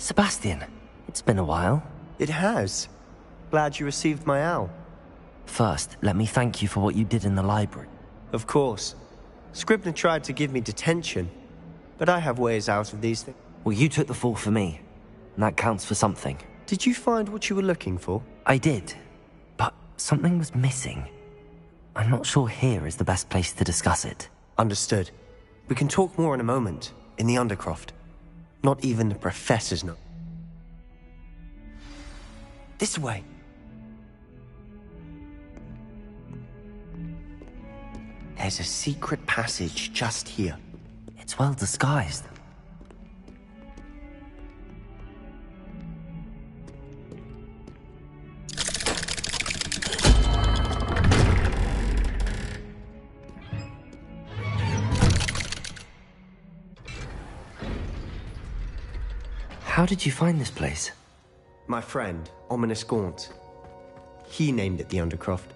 Sebastian, it's been a while. It has. Glad you received my owl. First, let me thank you for what you did in the library. Of course. Scribner tried to give me detention, but I have ways out of these things. Well, you took the fall for me, and that counts for something. Did you find what you were looking for? I did, but something was missing. I'm not sure here is the best place to discuss it. Understood. We can talk more in a moment, in the Undercroft. Not even the professors know. This way. There's a secret passage just here. It's well disguised. How did you find this place? My friend, Ominous Gaunt. He named it the Undercroft.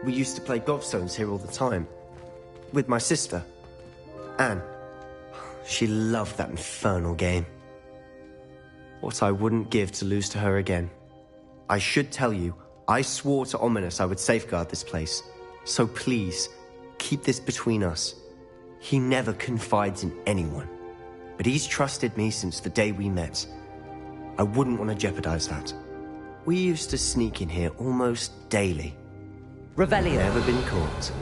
We used to play gobstones here all the time. With my sister, Anne. She loved that infernal game. What I wouldn't give to lose to her again. I should tell you, I swore to Ominous I would safeguard this place. So please, keep this between us. He never confides in anyone. But he's trusted me since the day we met. I wouldn't want to jeopardize that. We used to sneak in here almost daily. Revelio. Never been caught.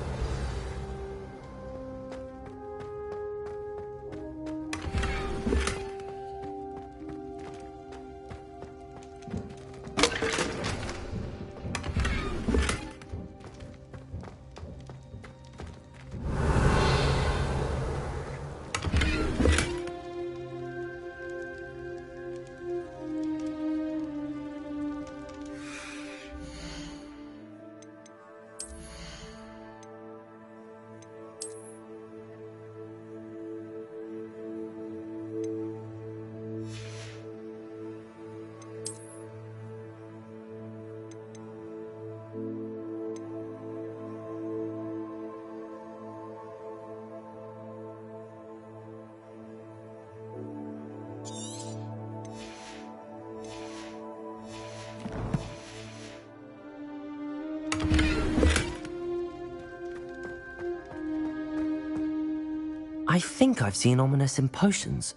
I think I've seen Ominous in potions.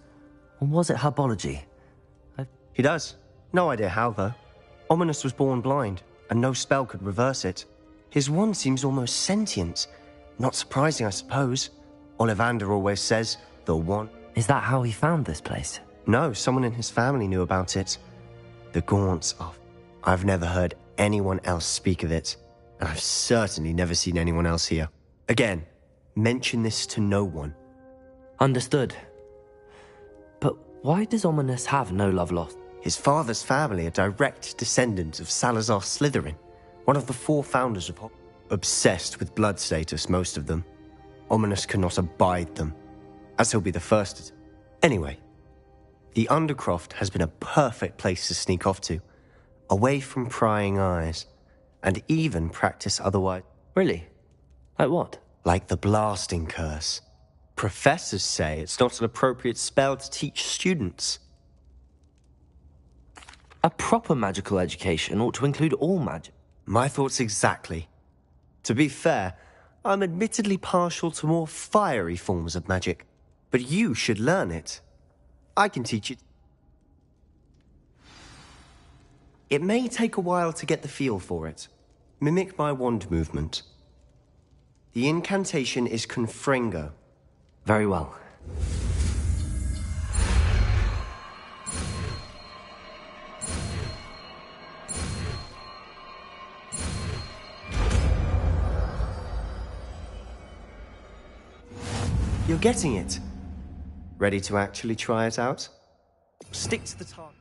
Or was it herbology? He does. No idea how, though. Ominous was born blind, and no spell could reverse it. His wand seems almost sentient. Not surprising, I suppose. Ollivander always says, the wand... Is that how he found this place? No, someone in his family knew about it. The Gaunts are... I've never heard anyone else speak of it, and I've certainly never seen anyone else here. Again, mention this to no one. Understood. But why does Ominous have no love lost? His father's family are direct descendants of Salazar Slytherin, one of the 4 founders of Hogwarts. Obsessed with blood status, most of them. Ominous cannot abide them, as he'll be the first to... Anyway, the Undercroft has been a perfect place to sneak off to, away from prying eyes, and even practice otherwise. Really? Like what? Like the blasting curse. Professors say it's not an appropriate spell to teach students. A proper magical education ought to include all magic. My thoughts exactly. To be fair, I'm admittedly partial to more fiery forms of magic, but you should learn it. I can teach it. It may take a while to get the feel for it. Mimic my wand movement. The incantation is Confringo. Very well. You're getting it. Ready to actually try it out? Stick to the target.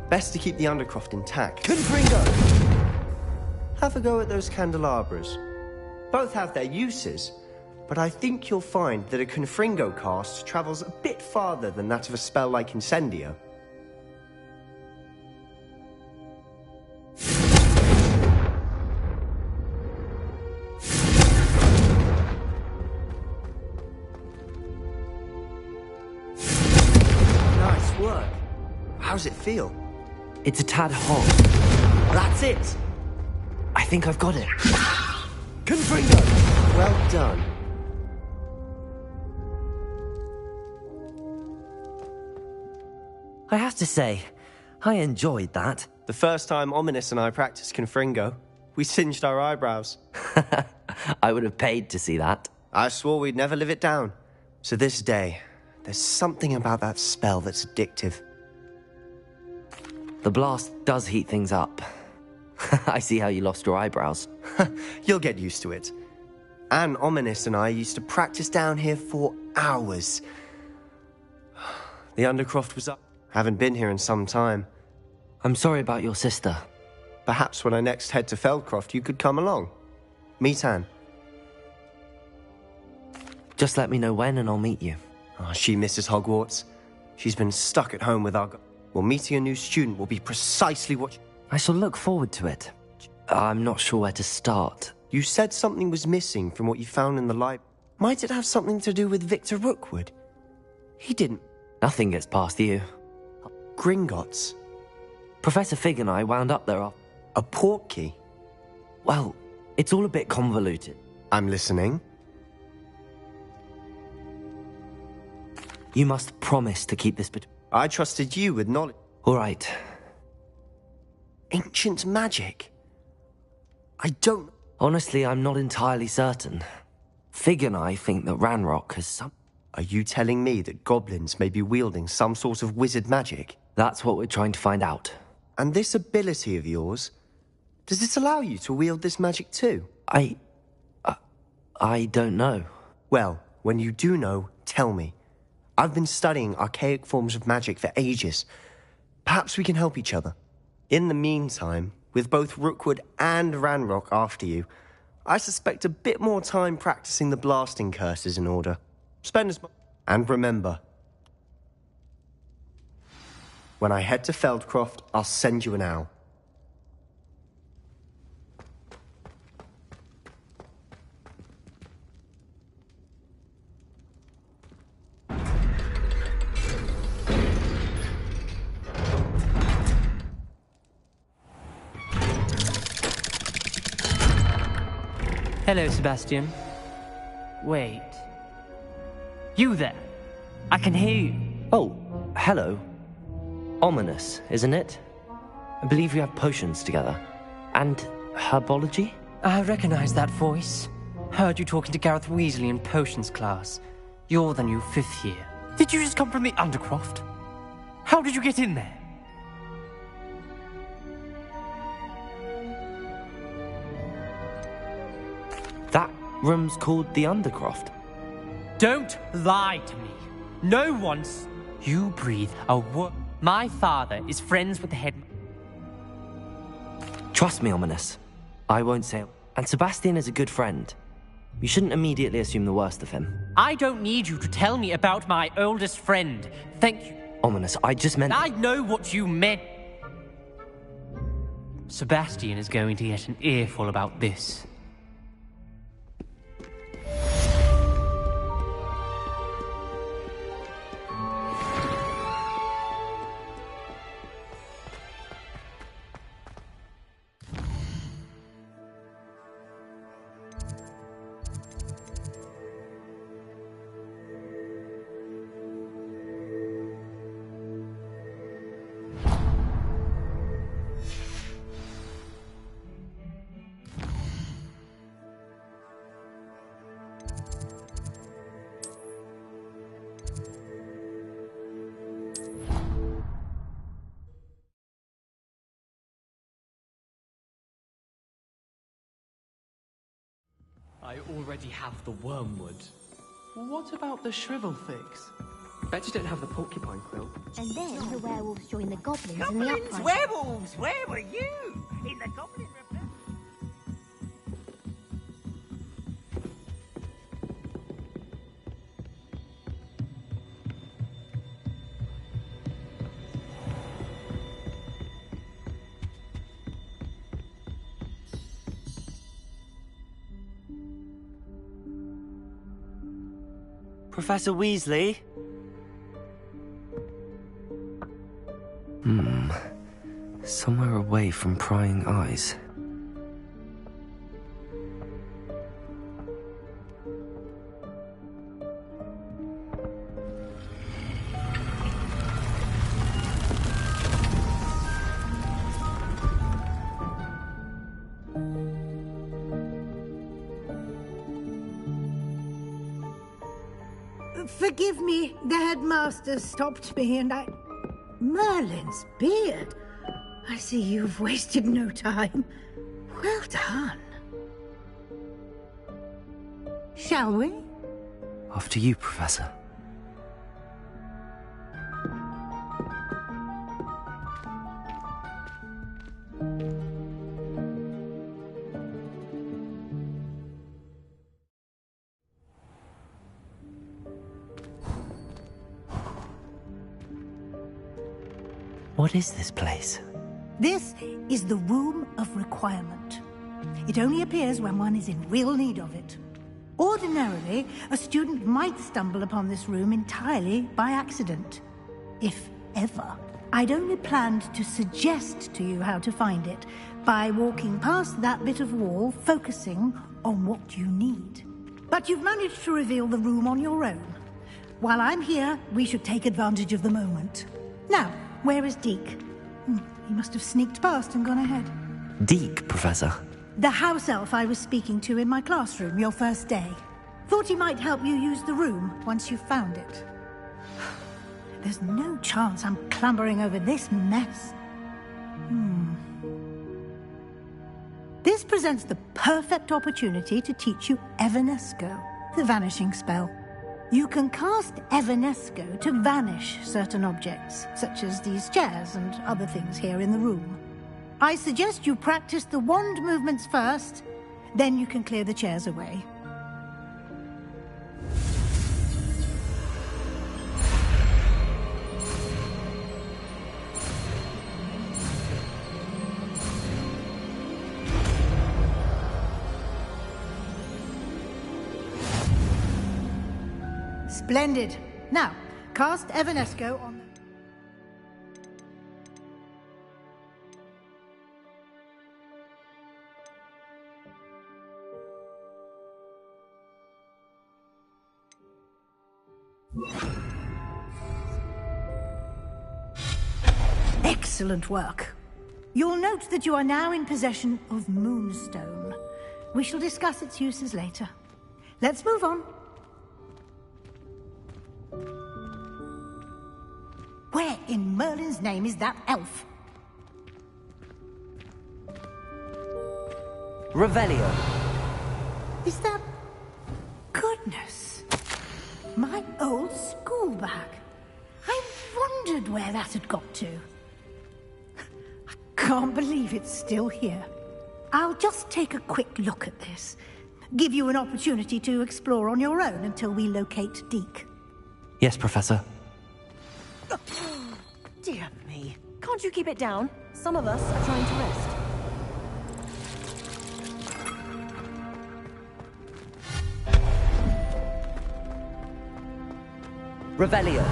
Best to keep the Undercroft intact. Confringo! have a go at those candelabras. Both have their uses, but I think you'll find that a Confringo cast travels a bit farther than that of a spell like Incendio. Nice work. How's it feel? It's a tad hot. That's it! I think I've got it. Confringo! Well done. I have to say, I enjoyed that. The first time Ominous and I practiced Confringo, we singed our eyebrows. I would have paid to see that. I swore we'd never live it down. So this day, there's something about that spell that's addictive. The blast does heat things up. I see how you lost your eyebrows. You'll get used to it. Anne, Ominous and I used to practice down here for hours. The Undercroft was up. Haven't been here in some time. I'm sorry about your sister. Perhaps when I next head to Feldcroft, you could come along. Meet Anne. Just let me know when and I'll meet you. Oh, she misses Hogwarts. She's been stuck at home with our... Well, meeting a new student will be precisely what... I shall look forward to it. I'm not sure where to start. You said something was missing from what you found in the library. Might it have something to do with Victor Rookwood? He didn't... Nothing gets past you. Gringotts. Professor Fig and I wound up there. A portkey? Well, it's all a bit convoluted. I'm listening. You must promise to keep this I trusted you with knowledge. All right. Ancient magic? I don't... Honestly, I'm not entirely certain. Fig and I think that Ranrock has some... Are you telling me that goblins may be wielding some sort of wizard magic? That's what we're trying to find out. And this ability of yours, does it allow you to wield this magic too? I don't know. Well, when you do know, tell me. I've been studying archaic forms of magic for ages. Perhaps we can help each other. In the meantime, with both Rookwood and Ranrock after you, I suspect a bit more time practicing the blasting curse is in order. Spend as much... And remember, when I head to Feldcroft, I'll send you an owl. Hello, Sebastian. Wait. You there? I can hear you. Oh, hello. Ominous, isn't it? I believe we have potions together. And herbology? I recognize that voice. Heard you talking to Gareth Weasley in potions class. You're the new 5th year. Did you just come from the Undercroft? How did you get in there? That room's called the Undercroft. Don't lie to me. No one's... You breathe a My father is friends with the head... Trust me, Ominous. I won't say... And Sebastian is a good friend. You shouldn't immediately assume the worst of him. I don't need you to tell me about my oldest friend. Thank you. Ominous, I just meant... I know what you meant. Sebastian is going to get an earful about this. I already have the wormwood. What about the shrivel figs? Bet you don't have the porcupine quill. And then the werewolves join the goblins in the Goblins, uprising. werewolves, where were you? In the Goblin Rebellion. Professor Weasley? Somewhere away from prying eyes. Forgive me, the headmaster stopped me and I... Merlin's beard. I see you've wasted no time. Well done. Shall we? After you, Professor. What is this place? This is the Room of Requirement. It only appears when one is in real need of it. Ordinarily, a student might stumble upon this room entirely by accident. If ever. I'd only planned to suggest to you how to find it by walking past that bit of wall, focusing on what you need. But you've managed to reveal the room on your own. While I'm here, we should take advantage of the moment. Now, where is Deke? He must have sneaked past and gone ahead. Deke, Professor. The house elf I was speaking to in my classroom your first day. Thought he might help you use the room once you found it. There's no chance I'm clambering over this mess. This presents the perfect opportunity to teach you Evanesco, the vanishing spell. You can cast Evanesco to vanish certain objects, such as these chairs and other things here in the room. I suggest you practice the wand movements first, then you can clear the chairs away. Splendid. Now, cast Evanesco on the... Excellent work. You'll note that you are now in possession of Moonstone. We shall discuss its uses later. Let's move on. Where in Merlin's name is that elf? Revelio. Is that... Goodness. My old school bag. I wondered where that had got to. I can't believe it's still here. I'll just take a quick look at this. Give you an opportunity to explore on your own until we locate Deke. Yes, Professor. Dear me. Can't you keep it down? Some of us are trying to rest. Revelio.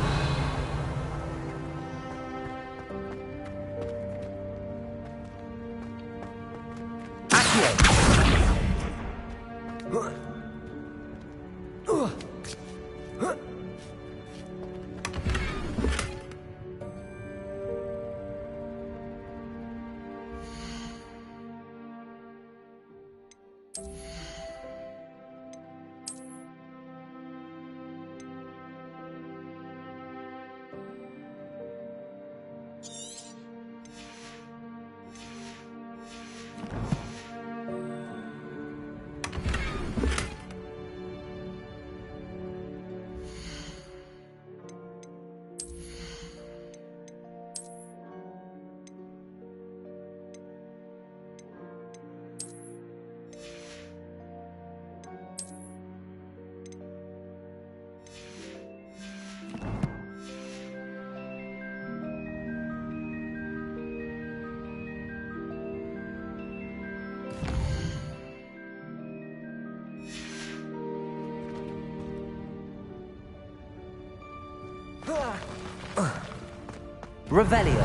Revelio.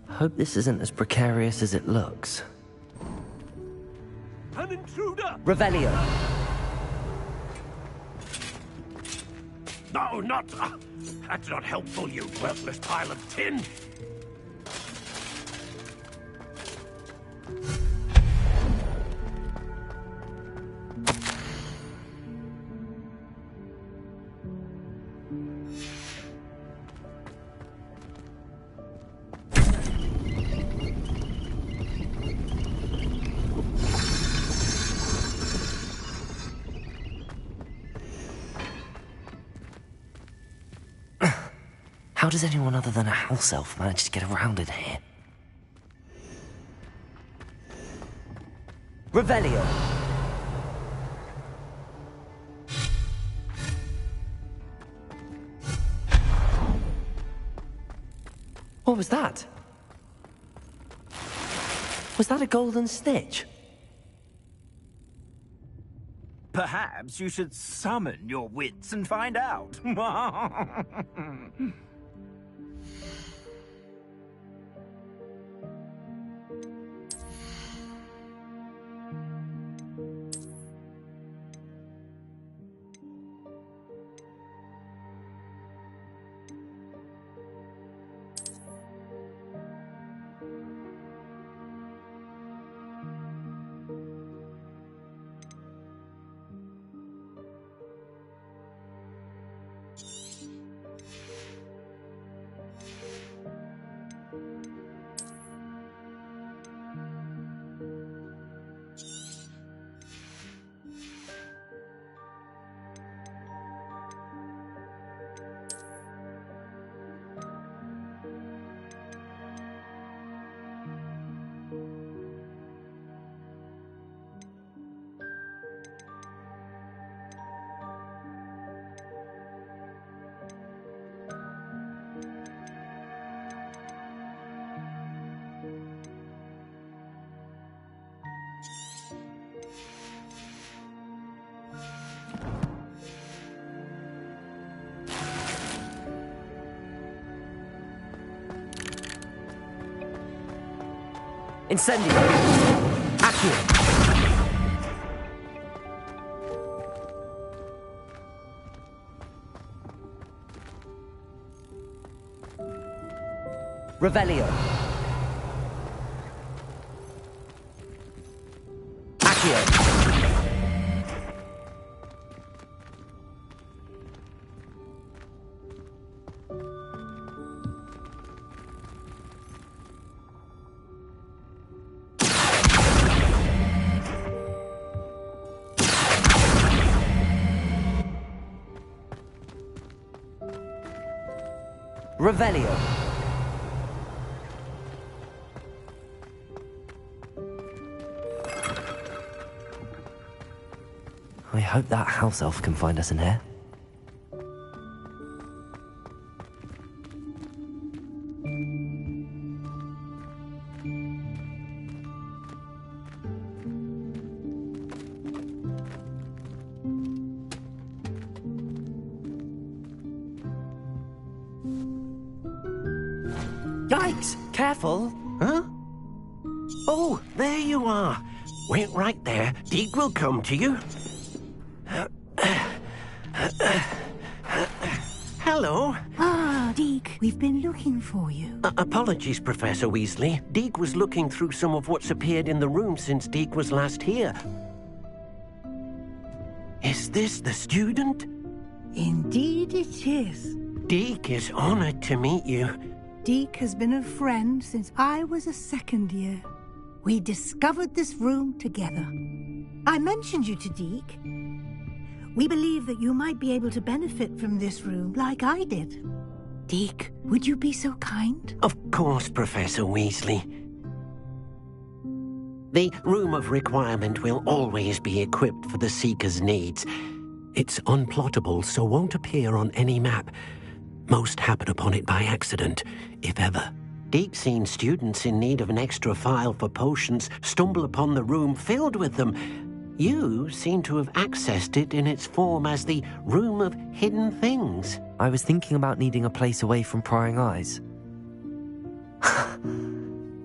Hope this isn't as precarious as it looks. An intruder! Revelio. No, not... that's not helpful, you worthless pile of tin! How does anyone other than a house elf manage to get around in here? Revelio. What was that? Was that a golden stitch? Perhaps you should summon your wits and find out. Incendio. Accio. Revelio. Accio. Revelio. I hope that house elf can find us in here. Yikes! Careful. Huh? Oh, there you are. Wait right there. Deek will come to you. Hello. Ah, Deke, we've been looking for you. Apologies, Professor Weasley. Deek was looking through some of what's appeared in the room since Deek was last here. Is this the student? Indeed it is. Deek is honored to meet you. Deke has been a friend since I was a second year. We discovered this room together. I mentioned you to Deke. We believe that you might be able to benefit from this room like I did. Deke, would you be so kind? Of course, Professor Weasley. The Room of Requirement will always be equipped for the Seeker's needs. It's unplottable, so won't appear on any map. Most happen upon it by accident, if ever. Deke's seen students in need of an extra file for potions stumble upon the room filled with them. You seem to have accessed it in its form as the Room of Hidden Things. I was thinking about needing a place away from prying eyes.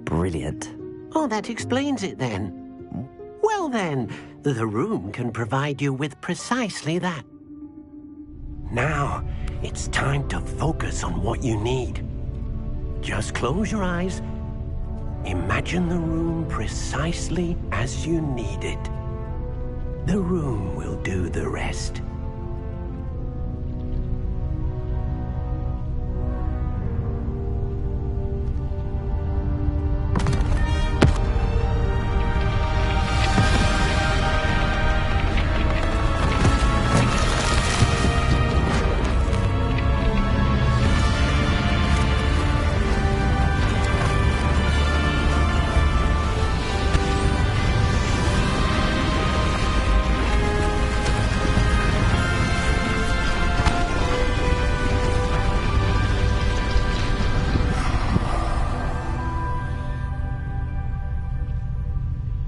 Brilliant. Oh, that explains it then. Well then, the room can provide you with precisely that. Now, it's time to focus on what you need. Just close your eyes. Imagine the room precisely as you need it. The room will do the rest.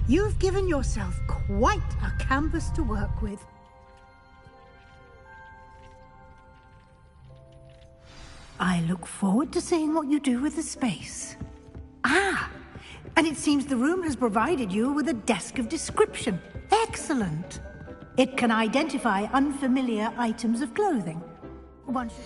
You've given yourself quite a canvas to work with. I look forward to seeing what you do with the space. Ah, and it seems the room has provided you with a desk of description. Excellent. It can identify unfamiliar items of clothing. One should...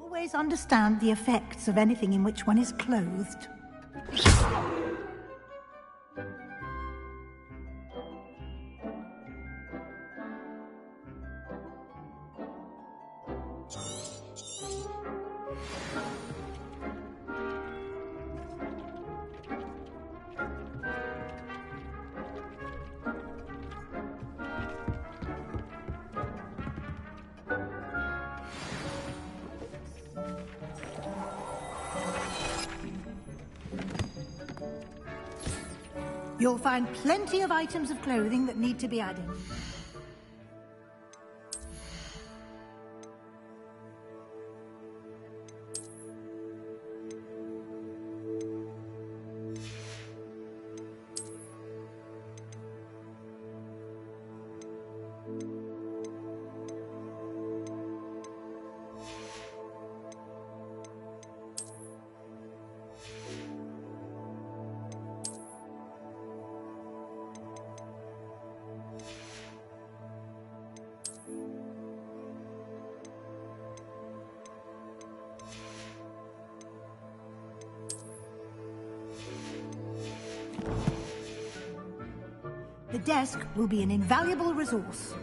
Always understand the effects of anything in which one is clothed. You'll find plenty of items of clothing that need to be added. The desk will be an invaluable resource.